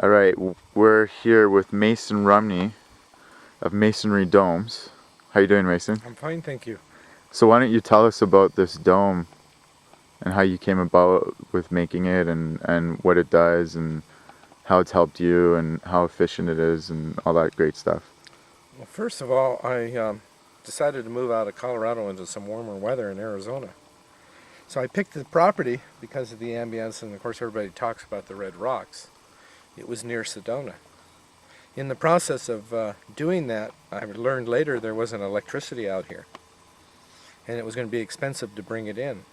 All right, we're here with Mason Rumney of Masonry Domes. How you doing, Mason? I'm fine, thank you. So why don't you tell us about this dome and how you came about with making it and what it does and how it's helped you and how efficient it is and all that great stuff. Well, first of all, I decided to move out of Colorado into some warmer weather in Arizona. So I picked the property because of the ambience, and of course everybody talks about the red rocks. It was near Sedona. In the process of doing that, I learned later there wasn't electricity out here, and it was going to be expensive to bring it in.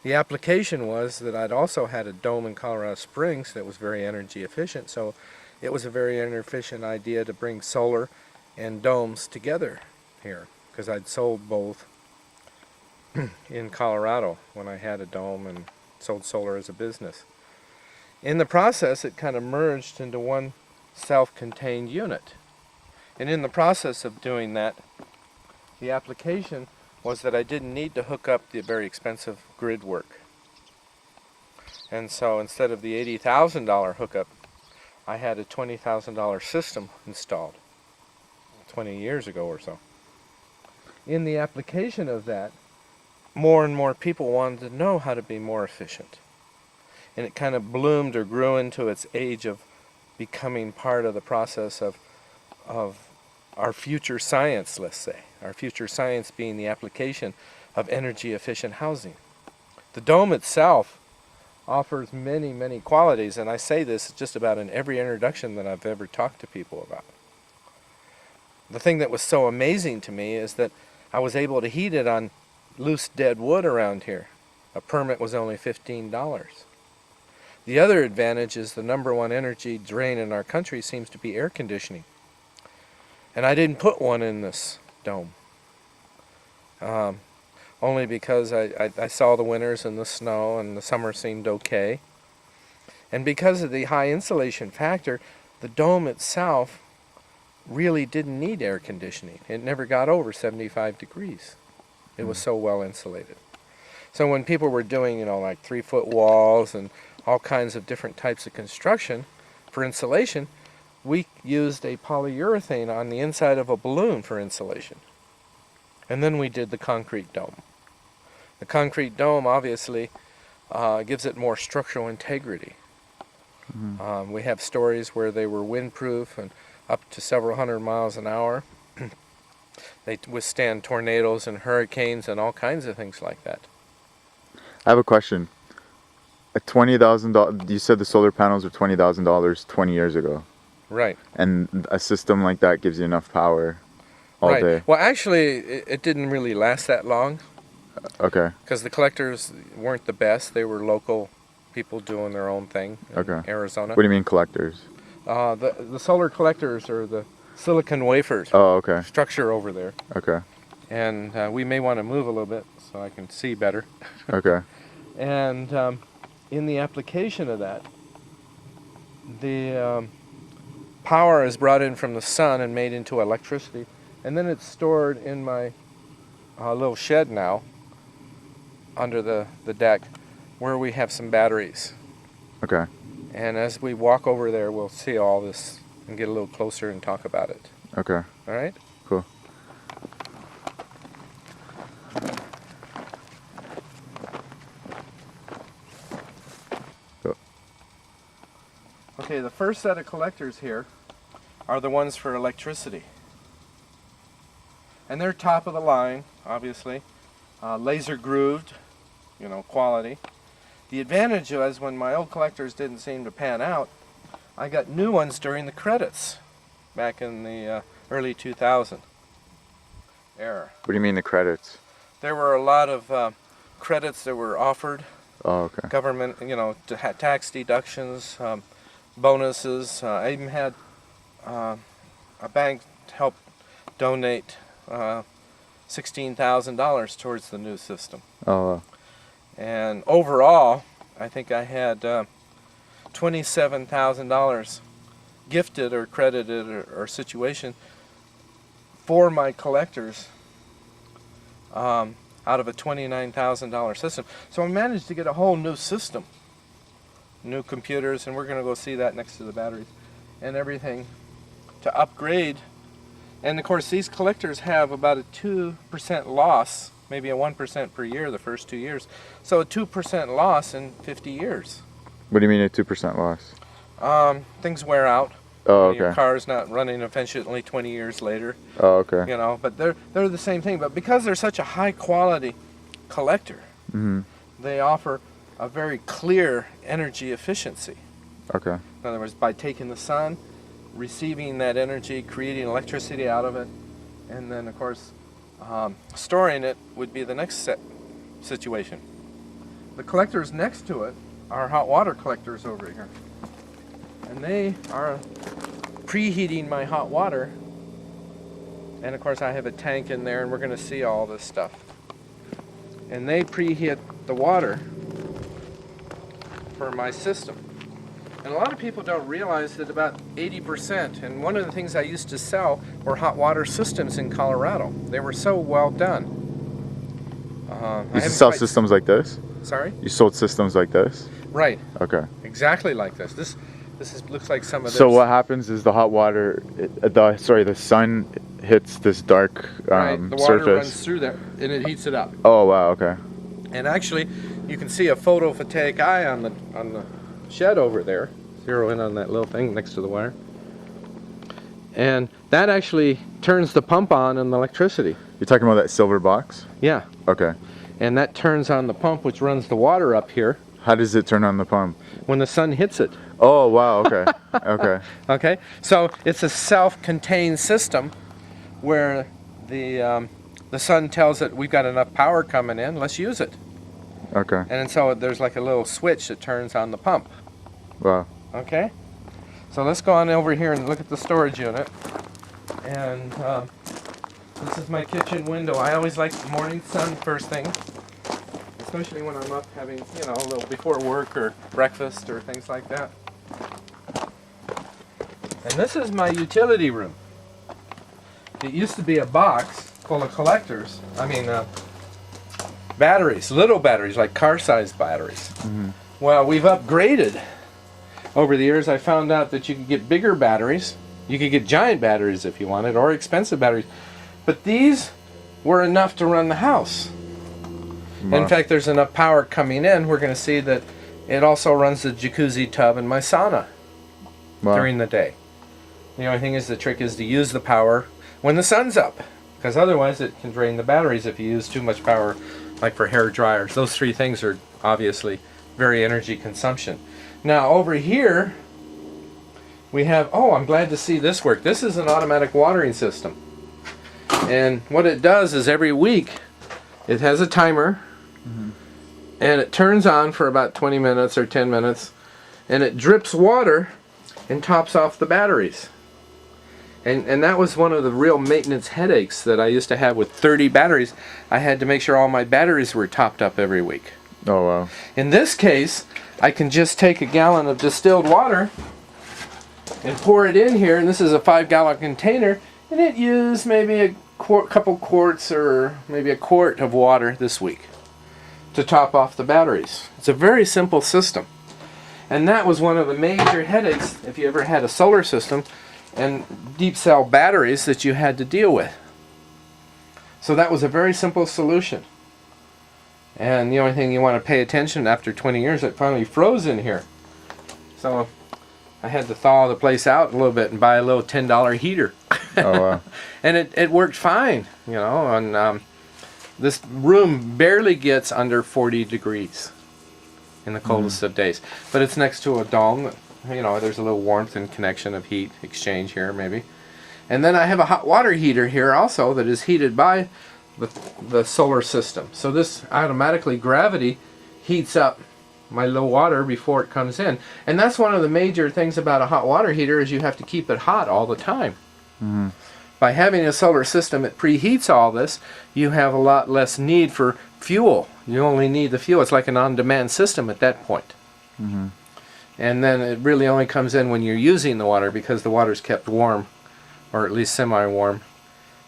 The application was that I'd also had a dome in Colorado Springs that was very energy efficient, so it was a very energy efficient idea to bring solar and domes together here, because I'd sold both in Colorado when I had a dome and sold solar as a business. In the process, it kind of merged into one self-contained unit. And in the process of doing that, the application was that I didn't need to hook up the very expensive grid work. And so instead of the $80,000 hookup, I had a $20,000 system installed 20 years ago or so. In the application of that, more and more people wanted to know how to be more efficient. And it kind of bloomed or grew into its age of becoming part of the process of our future science, let's say. Our future science being the application of energy efficient housing. The dome itself offers many, many qualities, and I say this just about in every introduction that I've ever talked to people about. The thing that was so amazing to me is that I was able to heat it on loose dead wood around here. A permit was only $15. The other advantage is the number one energy drain in our country seems to be air conditioning. And I didn't put one in this dome. Only because I saw the winters and the snow and the summer seemed okay. And because of the high insulation factor, the dome itself really didn't need air conditioning. It never got over 75 degrees. It was so well insulated. So when people were doing, like 3-foot walls and all kinds of different types of construction for insulation, we used a polyurethane on the inside of a balloon for insulation. And then we did the concrete dome. The concrete dome obviously gives it more structural integrity. Mm-hmm. We have stories where they were windproof and up to several hundred miles an hour. They withstand tornadoes and hurricanes and all kinds of things like that. I have a question. A $20,000, you said the solar panels were $20,000 20 years ago. Right. And a system like that gives you enough power all day. Well, actually, it didn't really last that long. Okay. Because the collectors weren't the best. They were local people doing their own thing in Arizona. What do you mean collectors? The solar collectors are the silicon wafers. Oh, okay. Structure over there. Okay. And we may want to move a little bit so I can see better. Okay. And in the application of that, the power is brought in from the sun and made into electricity, and then it's stored in my little shed now under the deck where we have some batteries. Okay. And as we walk over there, we'll see all this and get a little closer and talk about it. Okay. All right? Cool. Okay, the first set of collectors here are the ones for electricity. And they're top of the line, obviously. Laser grooved, quality. The advantage was when my old collectors didn't seem to pan out, I got new ones during the credits back in the early 2000 era. What do you mean the credits? There were a lot of credits that were offered. Oh, okay. Government, tax deductions, bonuses. I even had a bank help donate $16,000 towards the new system. Oh. And overall, I think I had $27,000 gifted or credited or situation for my collectors out of a $29,000 system. So I managed to get a whole new system new computers, and we're going to go see that next to the batteries and everything to upgrade. And of course, these collectors have about a 2% loss, maybe a 1% per year the first 2 years. So a 2% loss in 50 years. What do you mean a 2% loss? Things wear out. Oh, Your okay. car's not running efficiently 20 years later. Oh, okay. You know, but they're the same thing. But because they're such a high quality collector, they offer a very clear energy efficiency. Okay. In other words, by taking the sun, receiving that energy, creating electricity out of it, and then of course storing it would be the next situation. The collectors next to it are hot water collectors over here, and they are preheating my hot water. And of course I have a tank in there, and we're going to see all this stuff. And they preheat the water for my system. And a lot of people don't realize that about 80%, and one of the things I used to sell were hot water systems in Colorado. They were so well done. You used to sell systems like this? Sorry? You sold systems like this? Right. Okay. Exactly like this. Looks like some of this. So what happens is the hot water, the sun hits this dark right. The water surface. runs through there, and it heats it up. Oh wow, okay. And actually, you can see a photovoltaic eye on the shed over there. Zero in on that little thing next to the wire. And that actually turns the pump on and the electricity. You're talking about that silver box? Yeah. Okay. And that turns on the pump, which runs the water up here. How does it turn on the pump? When the sun hits it. Oh wow, okay. Okay. Okay. So it's a self-contained system where the sun tells it we've got enough power coming in, let's use it. Okay. And so there's like a little switch that turns on the pump. Wow. Okay. So let's go on over here and look at the storage unit. And this is my kitchen window. I always like the morning sun first thing, especially when I'm up having, you know, a little before work or breakfast or things like that. And this is my utility room. It used to be a box full of collectors. I mean, batteries, little batteries, like car-sized batteries. Well, we've upgraded. Over the years, I found out that you could get bigger batteries. You could get giant batteries if you wanted, or expensive batteries. But these were enough to run the house. Wow. In fact, there's enough power coming in. We're going to see that it also runs the jacuzzi tub and my sauna during the day. The only thing is, the trick is to use the power when the sun's up, because otherwise it can drain the batteries if you use too much power, like for hair dryers. Those three things are obviously very energy consumption. Now over here we have, oh, I'm glad to see this work. This is an automatic watering system. And what it does is every week it has a timer, and it turns on for about 20 minutes or 10 minutes, and it drips water and tops off the batteries. And that was one of the real maintenance headaches that I used to have with 30 batteries. I had to make sure all my batteries were topped up every week. Oh wow. In this case, I can just take a gallon of distilled water and pour it in here, and this is a 5-gallon container, and it used maybe a couple quarts or maybe a quart of water this week to top off the batteries. It's a very simple system. And that was one of the major headaches if you ever had a solar system and deep cell batteries that you had to deal with. So that was a very simple solution. And the only thing you want to pay attention, after 20 years it finally froze in here. So I had to thaw the place out a little bit and buy a little $10 heater. Oh wow. And it worked fine, you know, and this room barely gets under 40 degrees in the coldest of days. But it's next to a dome that, you know, there's a little warmth and connection of heat exchange here maybe. And then I have a hot water heater here also that is heated by the solar system. So this automatically, gravity heats up my low water before it comes in. And that's one of the major things about a hot water heater, is you have to keep it hot all the time. By having a solar system that preheats all this, you have a lot less need for fuel. You only need the fuel. It's like an on-demand system at that point. And then it really only comes in when you're using the water, because the water's kept warm, or at least semi-warm,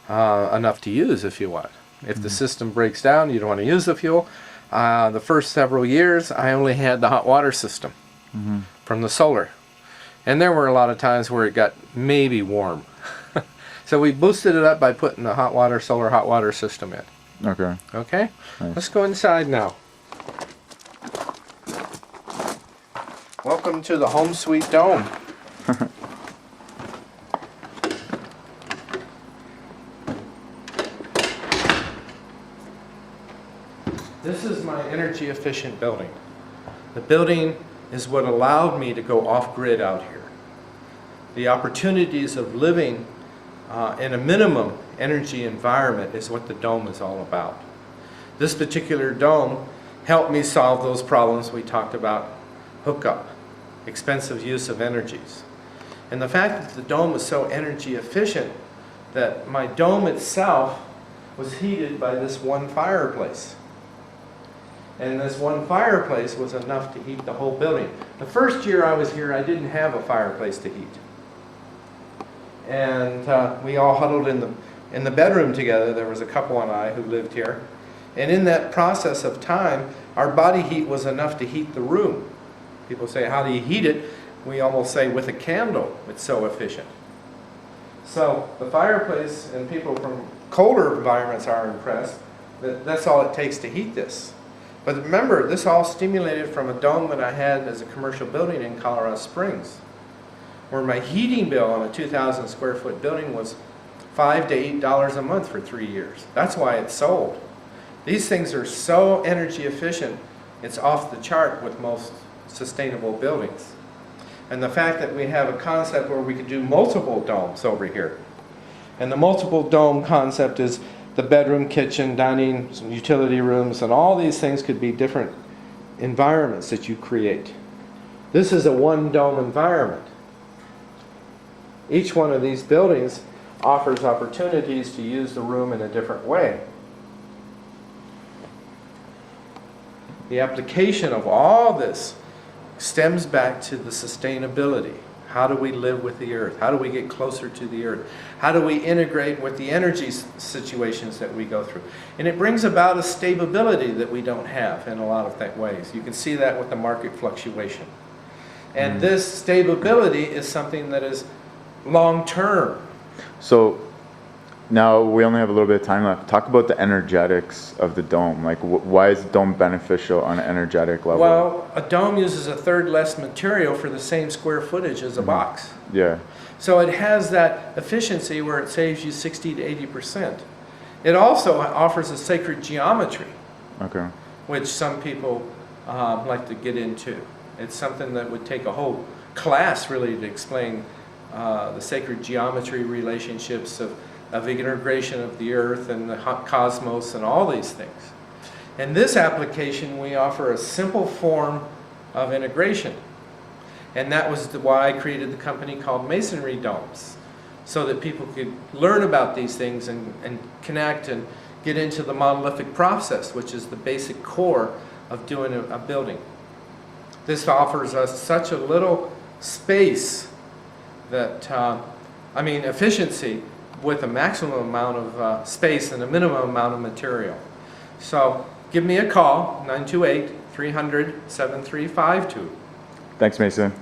enough to use if you want. If the system breaks down, you don't want to use the fuel. The first several years, I only had the hot water system. from the solar. And there were a lot of times where it got maybe warm. So we boosted it up by putting the solar hot water system in. Okay. Okay? Nice. Let's go inside now. Welcome to the home sweet dome. This is my energy efficient building. The building is what allowed me to go off-grid out here. The opportunities of living in a minimum energy environment is what the dome is all about. This particular dome helped me solve those problems we talked about: hookup, expensive use of energies. And the fact that the dome was so energy efficient that my dome itself was heated by this one fireplace. And this one fireplace was enough to heat the whole building. The first year I was here, I didn't have a fireplace to heat. And we all huddled in the bedroom together. There was a couple and I who lived here. And in that process of time, our body heat was enough to heat the room. People say, how do you heat it? We almost say with a candle. It's so efficient. So the fireplace, and people from colder environments are impressed that that's all it takes to heat this. But remember, this all stimulated from a dome that I had as a commercial building in Colorado Springs, where my heating bill on a 2,000 square foot building was $5 to $8 a month for 3 years. That's why it's sold. These things are so energy efficient, it's off the chart with most sustainable buildings. And the fact that we have a concept where we could do multiple domes over here. And the multiple dome concept is the bedroom, kitchen, dining, utility rooms, and all these things could be different environments that you create. This is a one dome environment. Each one of these buildings offers opportunities to use the room in a different way. The application of all this stems back to the sustainability. How do we live with the earth? How do we get closer to the earth? How do we integrate with the energy situations that we go through? And it brings about a stability that we don't have in a lot of ways. You can see that with the market fluctuation. And this stability is something that is long-term. So now we only have a little bit of time left. Talk about the energetics of the dome. Like, why is the dome beneficial on an energetic level? Well, a dome uses a third less material for the same square footage as a box. Yeah. So it has that efficiency where it saves you 60 to 80%. It also offers a sacred geometry, Okay. which some people like to get into. It's something that would take a whole class really to explain the sacred geometry relationships of integration of the earth and the cosmos and all these things. In this application, we offer a simple form of integration. And that was why I created the company called Masonry Domes, so that people could learn about these things and connect and get into the monolithic process, which is the basic core of doing a building. This offers us such a little space that, efficiency with a maximum amount of space and a minimum amount of material. So give me a call, 928-300-7352. Thanks, Mason.